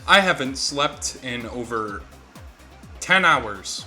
I haven't slept in over 10 hours.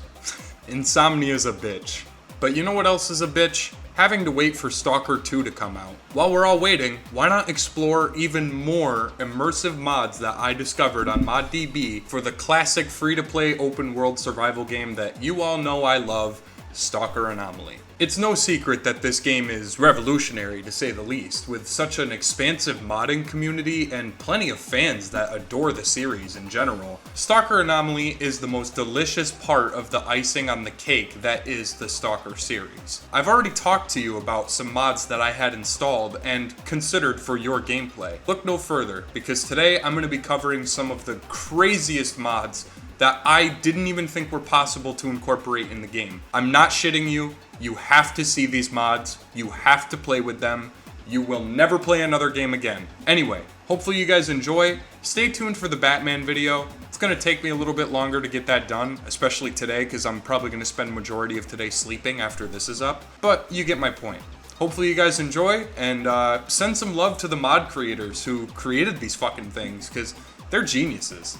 Insomnia's a bitch. But you know what else is a bitch? Having to wait for Stalker 2 to come out. While we're all waiting, why not explore even more immersive mods that I discovered on ModDB for the classic free-to-play open-world survival game that you all know I love, Stalker Anomaly. It's no secret that this game is revolutionary, to say the least, with such an expansive modding community and plenty of fans that adore the series in general. Stalker Anomaly is the most delicious part of the icing on the cake that is the Stalker series. I've already talked to you about some mods that I had installed and considered for your gameplay. Look no further, because today I'm going to be covering some of the craziest mods that I didn't even think were possible to incorporate in the game. I'm not shitting you. You have to see these mods. You have to play with them. You will never play another game again. Anyway, hopefully you guys enjoy. Stay tuned for the Batman video. It's gonna take me a little bit longer to get that done, especially today, because I'm probably gonna spend majority of today sleeping after this is up. But you get my point. Hopefully you guys enjoy, and send some love to the mod creators who created these fucking things, because they're geniuses.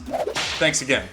Thanks again.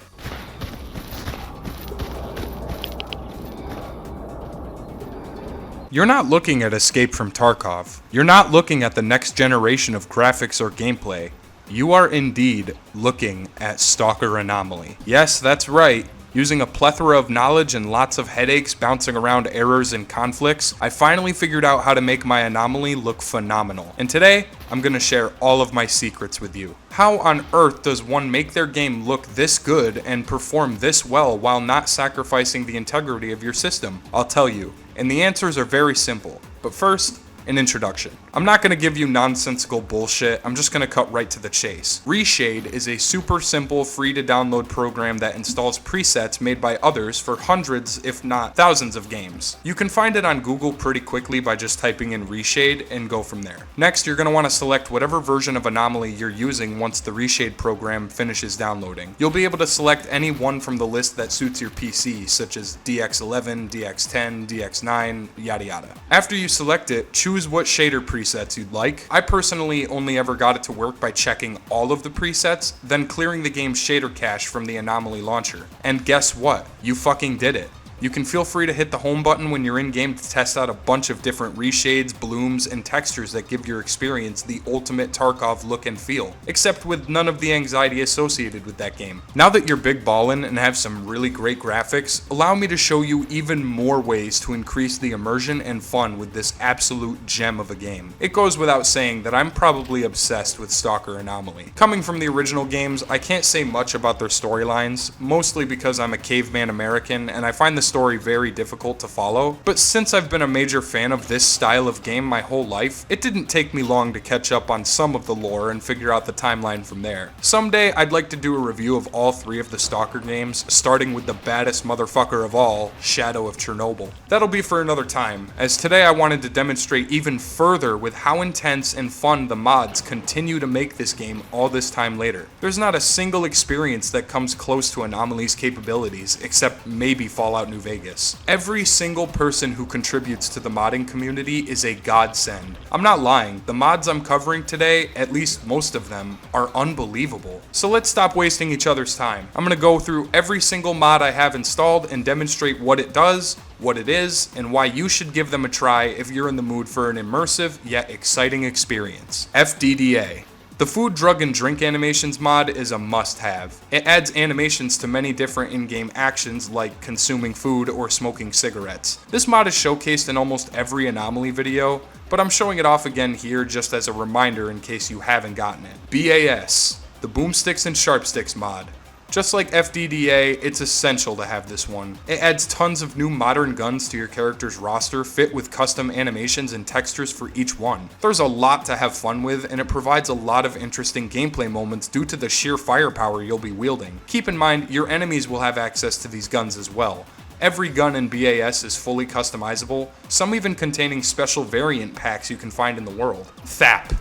You're not looking at Escape from Tarkov. You're not looking at the next generation of graphics or gameplay. You are indeed looking at Stalker Anomaly. Yes, that's right. Using a plethora of knowledge and lots of headaches bouncing around errors and conflicts, I finally figured out how to make my Anomaly look phenomenal. And today, I'm gonna share all of my secrets with you. How on earth does one make their game look this good and perform this well while not sacrificing the integrity of your system? I'll tell you, and the answers are very simple. But first, an introduction. I'm not going to give you nonsensical bullshit, I'm just going to cut right to the chase. Reshade is a super simple free to download program that installs presets made by others for hundreds if not thousands of games. You can find it on Google pretty quickly by just typing in Reshade and go from there. Next, you're going to want to select whatever version of Anomaly you're using once the Reshade program finishes downloading. You'll be able to select any one from the list that suits your PC, such as DX11, DX10, DX9, yada yada. After you select it, choose what shader presets you'd like. I personally only ever got it to work by checking all of the presets, then clearing the game's shader cache from the Anomaly launcher. And guess what? You fucking did it. You can feel free to hit the home button when you're in game to test out a bunch of different reshades, blooms, and textures that give your experience the ultimate Tarkov look and feel, except with none of the anxiety associated with that game. Now that you're big ballin' and have some really great graphics, allow me to show you even more ways to increase the immersion and fun with this absolute gem of a game. It goes without saying that I'm probably obsessed with Stalker Anomaly. Coming from the original games, I can't say much about their storylines, mostly because I'm a caveman American and I find the story very difficult to follow, but since I've been a major fan of this style of game my whole life, it didn't take me long to catch up on some of the lore and figure out the timeline from there. Someday I'd like to do a review of all three of the Stalker games, starting with the baddest motherfucker of all, Shadow of Chernobyl. That'll be for another time, as today I wanted to demonstrate even further with how intense and fun the mods continue to make this game all this time later. There's not a single experience that comes close to Anomaly's capabilities, except maybe Fallout New Vegas. Every single person who contributes to the modding community is a godsend. I'm not lying, the mods I'm covering today, at least most of them, are unbelievable. So let's stop wasting each other's time. I'm gonna go through every single mod I have installed and demonstrate what it does, what it is, and why you should give them a try if you're in the mood for an immersive yet exciting experience. FDDA. The Food, Drug, and Drink Animations mod is a must-have. It adds animations to many different in-game actions like consuming food or smoking cigarettes. This mod is showcased in almost every Anomaly video, but I'm showing it off again here just as a reminder in case you haven't gotten it. BAS, the Boomsticks and Sharpsticks mod. Just like FDDA, it's essential to have this one. It adds tons of new modern guns to your character's roster, fit with custom animations and textures for each one. There's a lot to have fun with, and it provides a lot of interesting gameplay moments due to the sheer firepower you'll be wielding. Keep in mind, your enemies will have access to these guns as well. Every gun in BAS is fully customizable, some even containing special variant packs you can find in the world. THAP.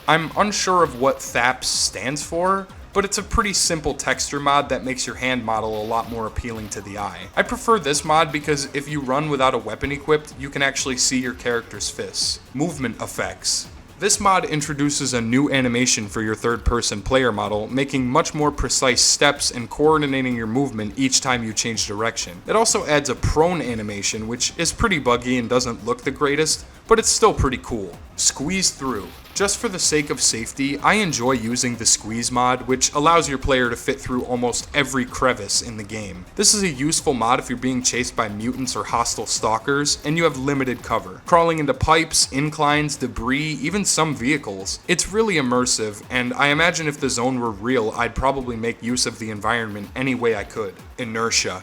I'm unsure of what THAP stands for, but it's a pretty simple texture mod that makes your hand model a lot more appealing to the eye. I prefer this mod because if you run without a weapon equipped, you can actually see your character's fists. Movement effects. This mod introduces a new animation for your third-person player model, making much more precise steps and coordinating your movement each time you change direction. It also adds a prone animation, which is pretty buggy and doesn't look the greatest, but it's still pretty cool. Squeeze through. Just for the sake of safety, I enjoy using the squeeze mod, which allows your player to fit through almost every crevice in the game. This is a useful mod if you're being chased by mutants or hostile stalkers, and you have limited cover. Crawling into pipes, inclines, debris, even some vehicles. It's really immersive, and I imagine if the zone were real, I'd probably make use of the environment any way I could. Inertia.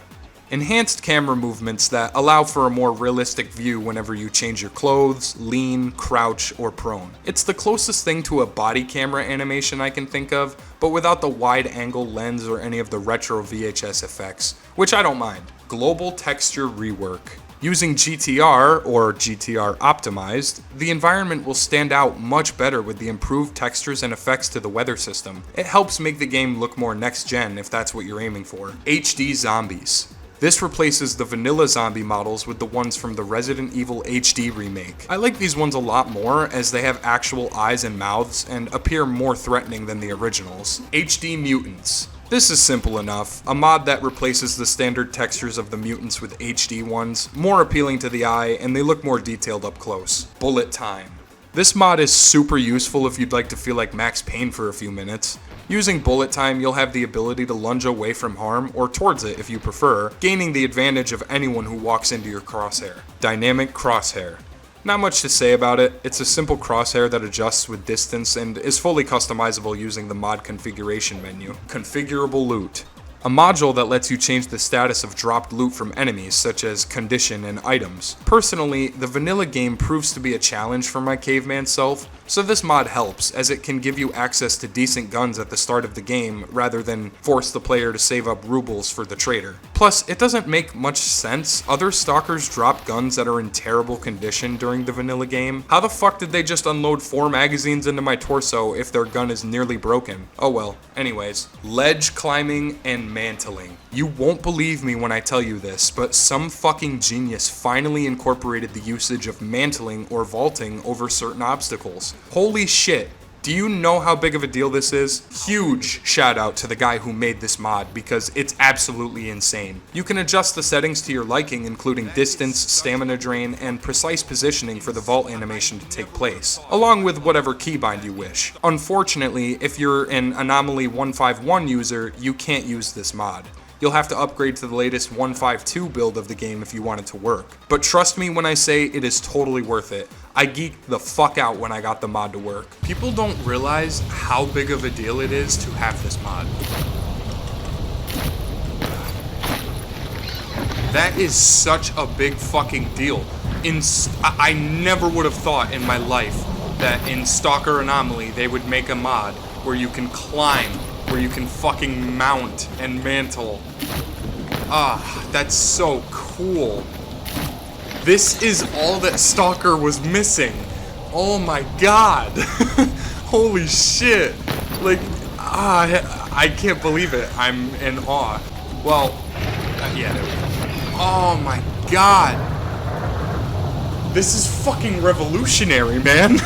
Enhanced camera movements that allow for a more realistic view whenever you change your clothes, lean, crouch, or prone. It's the closest thing to a body camera animation I can think of, but without the wide angle lens or any of the retro VHS effects, which I don't mind. Global texture rework. Using GTR, or GTR optimized, the environment will stand out much better with the improved textures and effects to the weather system. It helps make the game look more next gen if that's what you're aiming for. HD zombies. This replaces the vanilla zombie models with the ones from the Resident Evil HD remake. I like these ones a lot more as they have actual eyes and mouths and appear more threatening than the originals. HD mutants. This is simple enough, a mod that replaces the standard textures of the mutants with HD ones, more appealing to the eye, and they look more detailed up close. Bullet time. This mod is super useful if you'd like to feel like Max Payne for a few minutes. Using bullet time, you'll have the ability to lunge away from harm, or towards it if you prefer, gaining the advantage of anyone who walks into your crosshair. Dynamic crosshair. Not much to say about it, it's a simple crosshair that adjusts with distance and is fully customizable using the mod configuration menu. Configurable loot. A module that lets you change the status of dropped loot from enemies, such as condition and items. Personally, the vanilla game proves to be a challenge for my caveman self, so this mod helps, as it can give you access to decent guns at the start of the game, rather than force the player to save up rubles for the trader. Plus, it doesn't make much sense. Other stalkers drop guns that are in terrible condition during the vanilla game. How the fuck did they just unload 4 magazines into my torso if their gun is nearly broken? Oh well. Anyways, ledge climbing and mantling. You won't believe me when I tell you this, but some fucking genius finally incorporated the usage of mantling or vaulting over certain obstacles. Holy shit. Do you know how big of a deal this is? Huge shout out to the guy who made this mod because it's absolutely insane. You can adjust the settings to your liking, including distance, stamina drain, and precise positioning for the vault animation to take place, along with whatever keybind you wish. Unfortunately, if you're an Anomaly 151 user, you can't use this mod. You'll have to upgrade to the latest 152 build of the game if you want it to work. But trust me when I say it is totally worth it. I geeked the fuck out when I got the mod to work. People don't realize how big of a deal it is to have this mod. That is such a big fucking deal. I never would have thought in my life that in Stalker Anomaly they would make a mod where you can climb, where you can fucking mount and mantle. Ah, that's so cool. This is all that Stalker was missing. Oh my god. Holy shit. Like, I can't believe it. I'm in awe. Well, yeah, there we go. Oh my god. This is fucking revolutionary, man.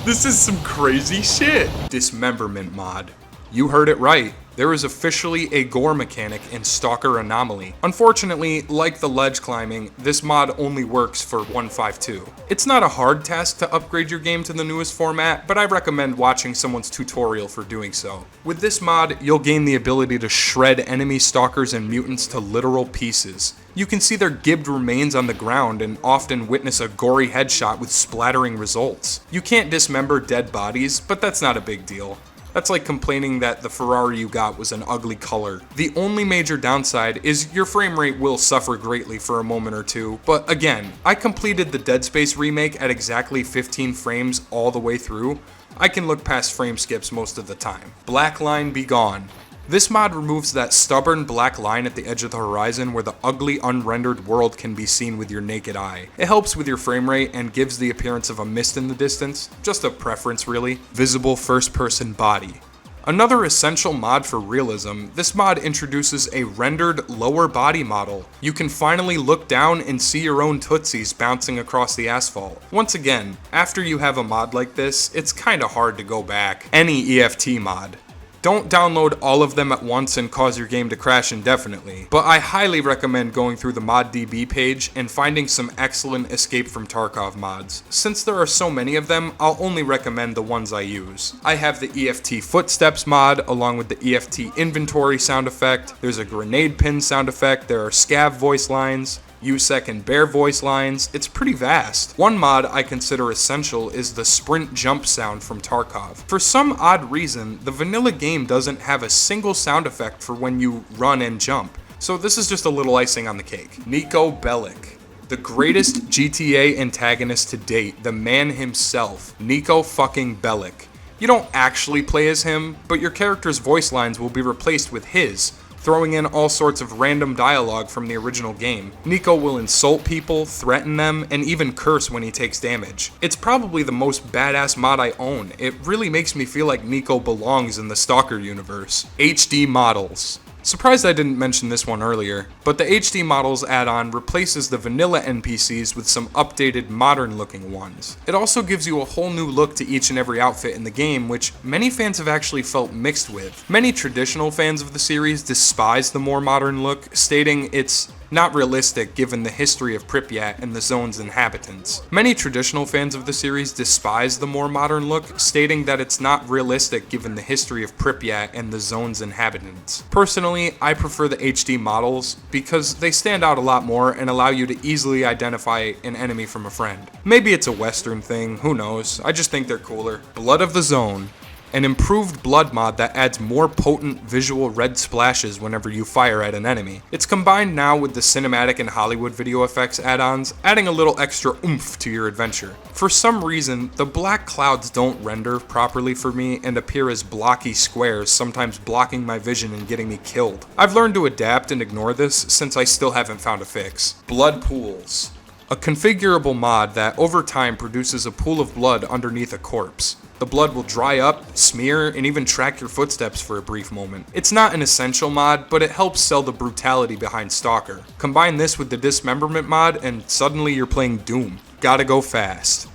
This is some crazy shit. Dismemberment mod. You heard it right. There is officially a Gore mechanic in Stalker Anomaly. Unfortunately, like the ledge climbing, this mod only works for 152. It's not a hard task to upgrade your game to the newest format, but I recommend watching someone's tutorial for doing so. With this mod, you'll gain the ability to shred enemy stalkers and mutants to literal pieces. You can see their gibbed remains on the ground and often witness a gory headshot with splattering results. You can't dismember dead bodies, but that's not a big deal. That's like complaining that the Ferrari you got was an ugly color. The only major downside is your frame rate will suffer greatly for a moment or two, but again, I completed the Dead Space remake at exactly 15 frames all the way through. I can look past frame skips most of the time. Black line be gone. This mod removes that stubborn black line at the edge of the horizon where the ugly unrendered world can be seen with your naked eye. It helps with your frame rate and gives the appearance of a mist in the distance, just a preference really. Visible first person body. Another essential mod for realism, this mod introduces a rendered lower body model. You can finally look down and see your own tootsies bouncing across the asphalt. Once again, after you have a mod like this, it's kinda hard to go back. Any EFT mod. Don't download all of them at once and cause your game to crash indefinitely, but I highly recommend going through the ModDB page and finding some excellent Escape from Tarkov mods. Since there are so many of them, I'll only recommend the ones I use. I have the EFT Footsteps mod, along with the EFT Inventory sound effect, there's a grenade pin sound effect, there are scav voice lines, USEC and bear voice lines, it's pretty vast. One mod I consider essential is the sprint jump sound from Tarkov. For some odd reason, the vanilla game doesn't have a single sound effect for when you run and jump, so this is just a little icing on the cake. Niko Bellic. The greatest GTA antagonist to date, the man himself, Niko fucking Bellic. You don't actually play as him, but your character's voice lines will be replaced with his, throwing in all sorts of random dialogue from the original game. Niko will insult people, threaten them, and even curse when he takes damage. It's probably the most badass mod I own. It really makes me feel like Niko belongs in the Stalker universe. HD models. Surprised I didn't mention this one earlier, but the HD models add-on replaces the vanilla NPCs with some updated modern looking ones. It also gives you a whole new look to each and every outfit in the game, which many fans have actually felt mixed with. Many traditional fans of the series despise the more modern look, stating it's not realistic given the history of Pripyat and the zone's inhabitants. Many traditional fans of the series despise the more modern look, stating that it's not realistic given the history of Pripyat and the zone's inhabitants. Personally, I prefer the HD models because they stand out a lot more and allow you to easily identify an enemy from a friend. Maybe it's a Western thing, who knows, I just think they're cooler. Blood of the Zone. An improved blood mod that adds more potent visual red splashes whenever you fire at an enemy. It's combined now with the cinematic and Hollywood video effects add-ons, adding a little extra oomph to your adventure. For some reason, the black clouds don't render properly for me and appear as blocky squares, sometimes blocking my vision and getting me killed. I've learned to adapt and ignore this since I still haven't found a fix. Blood pools. A configurable mod that over time produces a pool of blood underneath a corpse. The blood will dry up, smear, and even track your footsteps for a brief moment. It's not an essential mod, but it helps sell the brutality behind Stalker. Combine this with the Dismemberment mod, and suddenly you're playing Doom. Gotta go fast.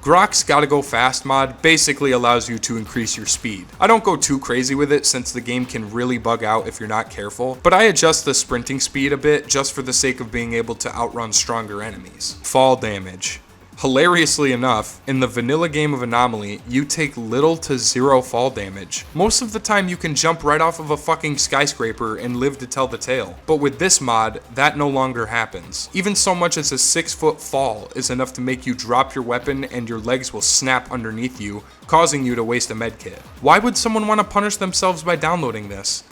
Grok's Gotta Go Fast mod basically allows you to increase your speed. I don't go too crazy with it since the game can really bug out if you're not careful, but I adjust the sprinting speed a bit just for the sake of being able to outrun stronger enemies. Fall damage. Hilariously enough, in the vanilla game of Anomaly, you take little to zero fall damage. Most of the time you can jump right off of a fucking skyscraper and live to tell the tale. But with this mod, that no longer happens. Even so much as a 6-foot fall is enough to make you drop your weapon and your legs will snap underneath you, causing you to waste a medkit. Why would someone want to punish themselves by downloading this?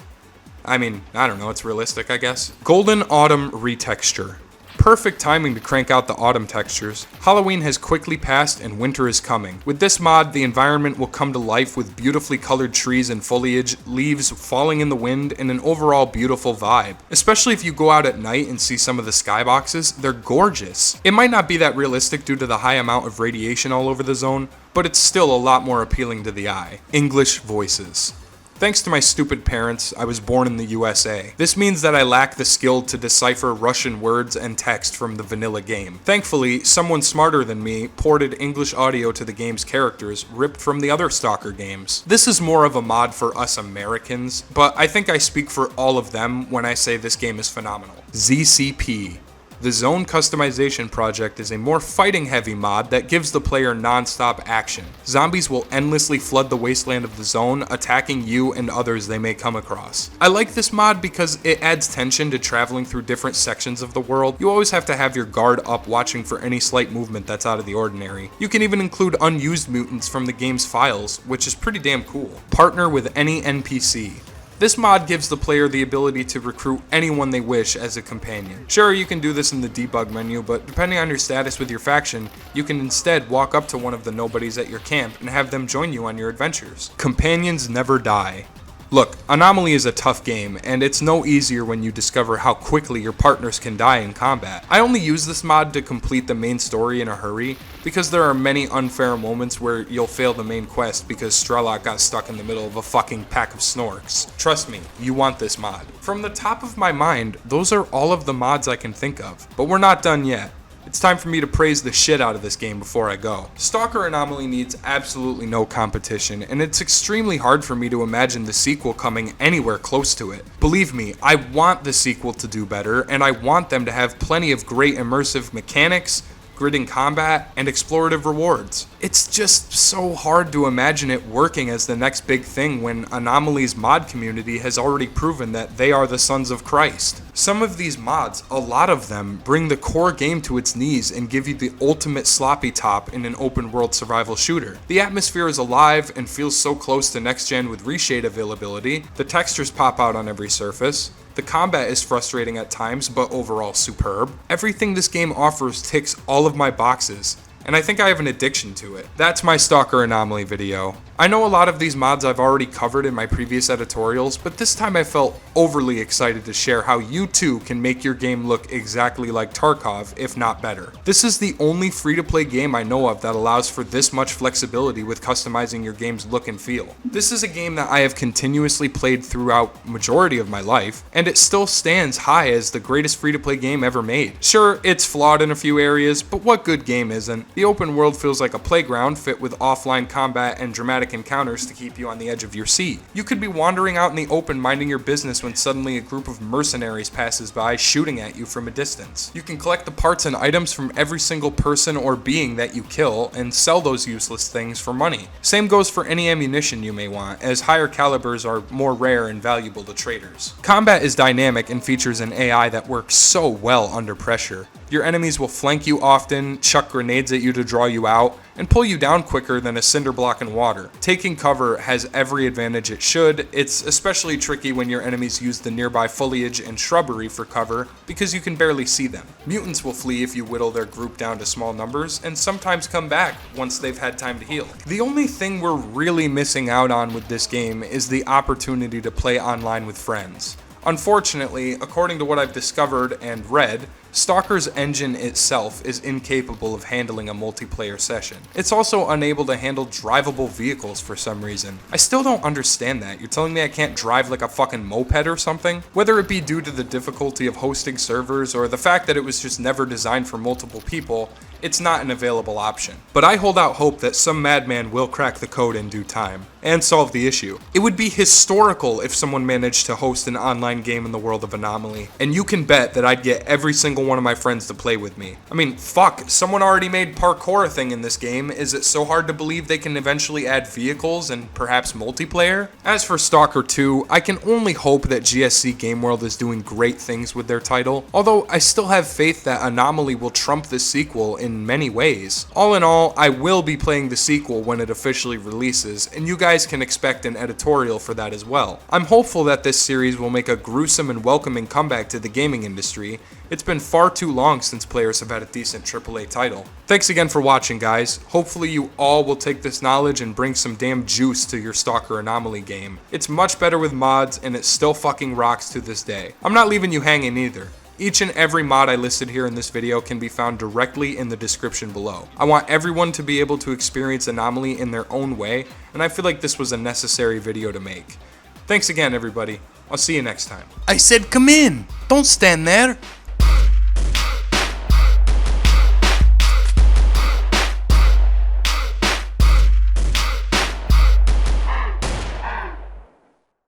I mean, I don't know, it's realistic, I guess. Golden Autumn Retexture. Perfect timing to crank out the autumn textures. Halloween has quickly passed and winter is coming. With this mod, the environment will come to life with beautifully colored trees and foliage, leaves falling in the wind, and an overall beautiful vibe. Especially if you go out at night and see some of the skyboxes, they're gorgeous. It might not be that realistic due to the high amount of radiation all over the zone, but it's still a lot more appealing to the eye. English voices. Thanks to my stupid parents, I was born in the USA. This means that I lack the skill to decipher Russian words and text from the vanilla game. Thankfully, someone smarter than me ported English audio to the game's characters, ripped from the other Stalker games. This is more of a mod for us Americans, but I think I speak for all of them when I say this game is phenomenal. ZCP. The Zone Customization Project is a more fighting-heavy mod that gives the player non-stop action. Zombies will endlessly flood the wasteland of the zone, attacking you and others they may come across. I like this mod because it adds tension to traveling through different sections of the world. You always have to have your guard up watching for any slight movement that's out of the ordinary. You can even include unused mutants from the game's files, which is pretty damn cool. Partner with any NPC. This mod gives the player the ability to recruit anyone they wish as a companion. Sure, you can do this in the debug menu, but depending on your status with your faction, you can instead walk up to one of the nobodies at your camp and have them join you on your adventures. Companions never die. Look, Anomaly is a tough game, and it's no easier when you discover how quickly your partners can die in combat. I only use this mod to complete the main story in a hurry, because there are many unfair moments where you'll fail the main quest because s.t.a.l.k.e.r got stuck in the middle of a fucking pack of snorks. Trust me, you want this mod. From the top of my mind, those are all of the mods I can think of, but we're not done yet. It's time for me to praise the shit out of this game before I go. Stalker Anomaly needs absolutely no competition, and it's extremely hard for me to imagine the sequel coming anywhere close to it. Believe me, I want the sequel to do better, and I want them to have plenty of great immersive mechanics, gritting combat, and explorative rewards. It's just so hard to imagine it working as the next big thing when Anomaly's mod community has already proven that they are the sons of Christ. Some of these mods, a lot of them, bring the core game to its knees and give you the ultimate sloppy top in an open world survival shooter. The atmosphere is alive and feels so close to next gen with reshade availability, the textures pop out on every surface, the combat is frustrating at times, but overall superb. Everything this game offers ticks all of my boxes, and I think I have an addiction to it. That's my Stalker Anomaly video. I know a lot of these mods I've already covered in my previous editorials, but this time I felt overly excited to share how you too can make your game look exactly like Tarkov, if not better. This is the only free-to-play game I know of that allows for this much flexibility with customizing your game's look and feel. This is a game that I have continuously played throughout majority of my life, and it still stands high as the greatest free-to-play game ever made. Sure, it's flawed in a few areas, but what good game isn't? The open world feels like a playground fit with offline combat and dramatic encounters to keep you on the edge of your seat. You could be wandering out in the open minding your business when suddenly a group of mercenaries passes by shooting at you from a distance. You can collect the parts and items from every single person or being that you kill and sell those useless things for money. Same goes for any ammunition you may want, as higher calibers are more rare and valuable to traders. Combat is dynamic and features an AI that works so well under pressure. Your enemies will flank you often, chuck grenades at you to draw you out, and pull you down quicker than a cinder block in water. Taking cover has every advantage it should. It's especially tricky when your enemies use the nearby foliage and shrubbery for cover because you can barely see them. Mutants will flee if you whittle their group down to small numbers, and sometimes come back once they've had time to heal. The only thing we're really missing out on with this game is the opportunity to play online with friends. Unfortunately, according to what I've discovered and read, Stalker's engine itself is incapable of handling a multiplayer session. It's also unable to handle drivable vehicles for some reason. I still don't understand that. You're telling me I can't drive like a fucking moped or something? Whether it be due to the difficulty of hosting servers or the fact that it was just never designed for multiple people, it's not an available option. But I hold out hope that some madman will crack the code in due time and solve the issue. It would be historical if someone managed to host an online game in the world of Anomaly, and you can bet that I'd get every single one of my friends to play with me. I mean, fuck, someone already made parkour a thing in this game. Is it so hard to believe they can eventually add vehicles and perhaps multiplayer? As for Stalker 2, I can only hope that GSC Game World is doing great things with their title, although I still have faith that Anomaly will trump the sequel in many ways. All in all, I will be playing the sequel when it officially releases, and you guys can expect an editorial for that as well. I'm hopeful that this series will make a gruesome and welcoming comeback to the gaming industry. It's been far too long since players have had a decent AAA title. Thanks again for watching, guys. Hopefully you all will take this knowledge and bring some damn juice to your Stalker Anomaly game. It's much better with mods, and it still fucking rocks to this day. I'm not leaving you hanging either. Each and every mod I listed here in this video can be found directly in the description below. I want everyone to be able to experience Anomaly in their own way, and I feel like this was a necessary video to make. Thanks again, everybody. I'll see you next time. I said come in! Don't stand there!